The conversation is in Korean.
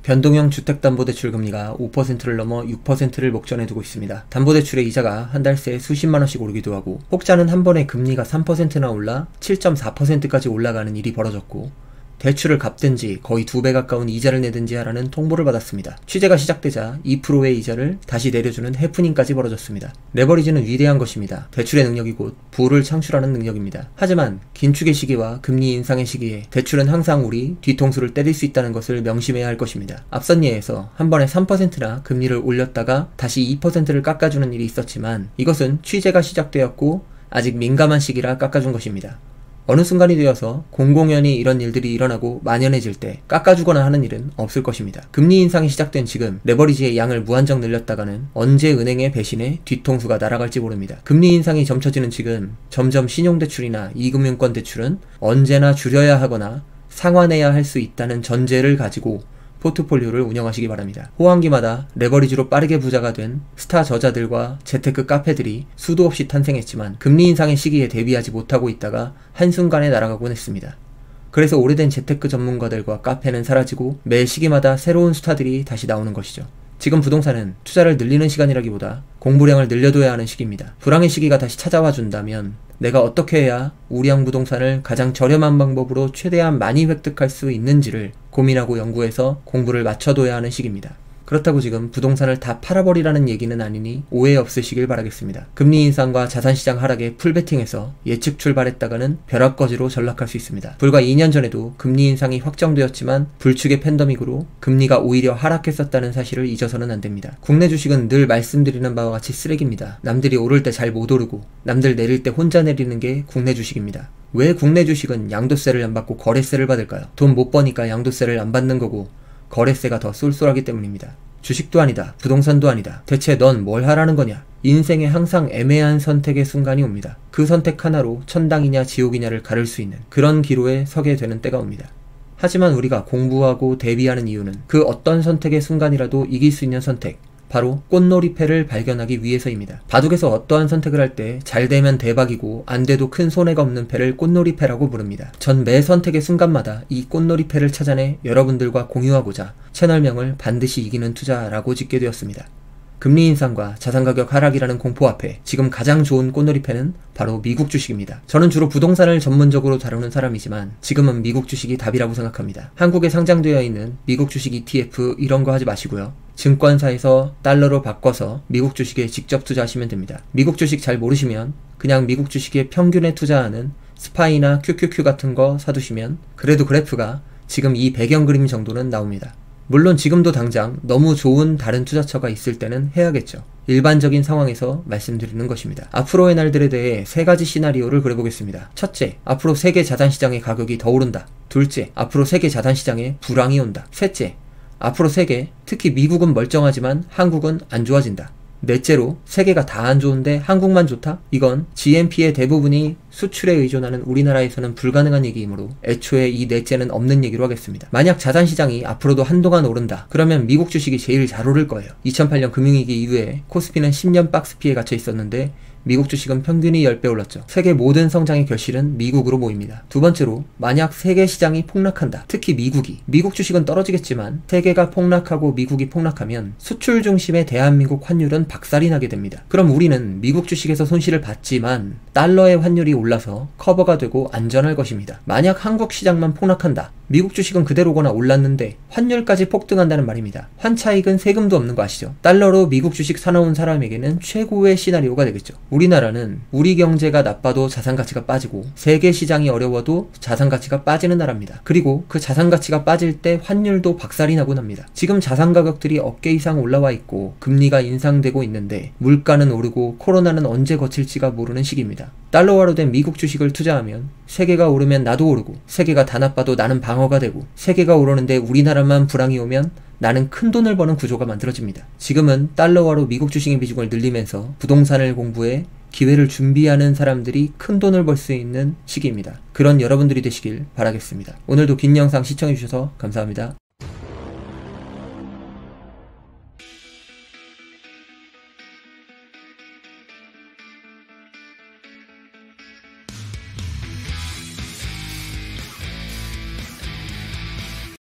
변동형 주택담보대출 금리가 5%를 넘어 6%를 목전에 두고 있습니다. 담보대출의 이자가 한 달 새 수십만원씩 오르기도 하고, 혹자는 한 번에 금리가 3%나 올라 7.4%까지 올라가는 일이 벌어졌고, 대출을 갚든지 거의 2배 가까운 이자를 내든지 하라는 통보를 받았습니다. 취재가 시작되자 2%의 이자를 다시 내려주는 해프닝까지 벌어졌습니다. 레버리지는 위대한 것입니다. 대출의 능력이 곧 부를 창출하는 능력입니다. 하지만 긴축의 시기와 금리 인상의 시기에 대출은 항상 우리 뒤통수를 때릴 수 있다는 것을 명심해야 할 것입니다. 앞선 예에서 한 번에 3%나 금리를 올렸다가 다시 2%를 깎아주는 일이 있었지만, 이것은 취재가 시작되었고 아직 민감한 시기라 깎아준 것입니다. 어느 순간이 되어서 공공연히 이런 일들이 일어나고 만연해질 때 깎아주거나 하는 일은 없을 것입니다. 금리 인상이 시작된 지금 레버리지의 양을 무한정 늘렸다가는 언제 은행의 배신에 뒤통수가 날아갈지 모릅니다. 금리 인상이 점쳐지는 지금 점점 신용대출이나 이금융권 대출은 언제나 줄여야 하거나 상환해야 할 수 있다는 전제를 가지고 포트폴리오를 운영하시기 바랍니다. 호황기마다 레버리지로 빠르게 부자가 된 스타 저자들과 재테크 카페들이 수도 없이 탄생했지만 금리 인상의 시기에 대비하지 못하고 있다가 한순간에 날아가곤 했습니다. 그래서 오래된 재테크 전문가들과 카페는 사라지고 매 시기마다 새로운 스타들이 다시 나오는 것이죠. 지금 부동산은 투자를 늘리는 시간이라기보다 공부량을 늘려둬야 하는 시기입니다. 불황의 시기가 다시 찾아와 준다면 내가 어떻게 해야 우량 부동산을 가장 저렴한 방법으로 최대한 많이 획득할 수 있는지를 고민하고 연구해서 공부를 맞춰둬야 하는 시기입니다. 그렇다고 지금 부동산을 다 팔아버리라는 얘기는 아니니 오해 없으시길 바라겠습니다. 금리 인상과 자산시장 하락에 풀베팅해서 예측 출발했다가는 벼락거지로 전락할 수 있습니다. 불과 2년 전에도 금리 인상이 확정되었지만 불축의 팬데믹으로 금리가 오히려 하락했었다는 사실을 잊어서는 안됩니다. 국내 주식은 늘 말씀드리는 바와 같이 쓰레기입니다. 남들이 오를 때 잘 못 오르고 남들 내릴 때 혼자 내리는 게 국내 주식입니다. 왜 국내 주식은 양도세를 안 받고 거래세를 받을까요? 돈 못 버니까 양도세를 안 받는 거고 거래세가 더 쏠쏠하기 때문입니다. 주식도 아니다. 부동산도 아니다. 대체 넌 뭘 하라는 거냐? 인생에 항상 애매한 선택의 순간이 옵니다. 그 선택 하나로 천당이냐 지옥이냐를 가를 수 있는 그런 기로에 서게 되는 때가 옵니다. 하지만 우리가 공부하고 대비하는 이유는 그 어떤 선택의 순간이라도 이길 수 있는 선택, 바로 꽃놀이패를 발견하기 위해서입니다. 바둑에서 어떠한 선택을 할 때 잘 되면 대박이고 안 돼도 큰 손해가 없는 패를 꽃놀이패라고 부릅니다. 전 매 선택의 순간마다 이 꽃놀이패를 찾아내 여러분들과 공유하고자 채널명을 반드시 이기는 투자라고 짓게 되었습니다. 금리 인상과 자산가격 하락이라는 공포 앞에 지금 가장 좋은 꽃놀이패는 바로 미국 주식입니다. 저는 주로 부동산을 전문적으로 다루는 사람이지만 지금은 미국 주식이 답이라고 생각합니다. 한국에 상장되어 있는 미국 주식 ETF 이런 거 하지 마시고요. 증권사에서 달러로 바꿔서 미국 주식에 직접 투자하시면 됩니다. 미국 주식 잘 모르시면 그냥 미국 주식의 평균에 투자하는 스파이나 QQQ 같은 거 사두시면 그래도 그래프가 지금 이 배경 그림 정도는 나옵니다. 물론 지금도 당장 너무 좋은 다른 투자처가 있을 때는 해야겠죠. 일반적인 상황에서 말씀드리는 것입니다. 앞으로의 날들에 대해 3가지 시나리오를 그려보겠습니다. 첫째, 앞으로 세계 자산시장의 가격이 더 오른다. 둘째, 앞으로 세계 자산시장에 불황이 온다. 셋째, 앞으로 세계, 특히 미국은 멀쩡하지만 한국은 안 좋아진다. 넷째로, 세계가 다 안 좋은데 한국만 좋다? 이건 GNP의 대부분이 수출에 의존하는 우리나라에서는 불가능한 얘기이므로 애초에 이 넷째는 없는 얘기로 하겠습니다. 만약 자산시장이 앞으로도 한동안 오른다, 그러면 미국 주식이 제일 잘 오를 거예요. 2008년 금융위기 이후에 코스피는 10년 박스피에 갇혀 있었는데 미국 주식은 평균이 10배 올랐죠. 세계 모든 성장의 결실은 미국으로 모입니다. 두 번째로, 만약 세계 시장이 폭락한다. 특히 미국 주식은 떨어지겠지만 세계가 폭락하고 미국이 폭락하면 수출 중심의 대한민국 환율은 박살이 나게 됩니다. 그럼 우리는 미국 주식에서 손실을 봤지만 달러의 환율이 올라서 커버가 되고 안전할 것입니다. 만약 한국 시장만 폭락한다. 미국 주식은 그대로거나 올랐는데 환율까지 폭등한다는 말입니다. 환차익은 세금도 없는 거 아시죠? 달러로 미국 주식 사놓은 사람에게는 최고의 시나리오가 되겠죠. 우리나라는 우리 경제가 나빠도 자산가치가 빠지고 세계 시장이 어려워도 자산가치가 빠지는 나라입니다. 그리고 그 자산가치가 빠질 때 환율도 박살이 나곤 합니다. 지금 자산가격들이 어깨 이상 올라와 있고 금리가 인상되고 있는데 물가는 오르고 코로나는 언제 거칠지가 모르는 시기입니다. 달러화로 된 미국 주식을 투자하면 세계가 오르면 나도 오르고 세계가 다 나빠도 나는 방어가 되고 세계가 오르는데 우리나라만 불황이 오면 나는 큰 돈을 버는 구조가 만들어집니다. 지금은 달러화로 미국 주식의 비중을 늘리면서 부동산을 공부해 기회를 준비하는 사람들이 큰 돈을 벌 수 있는 시기입니다. 그런 여러분들이 되시길 바라겠습니다. 오늘도 긴 영상 시청해주셔서 감사합니다.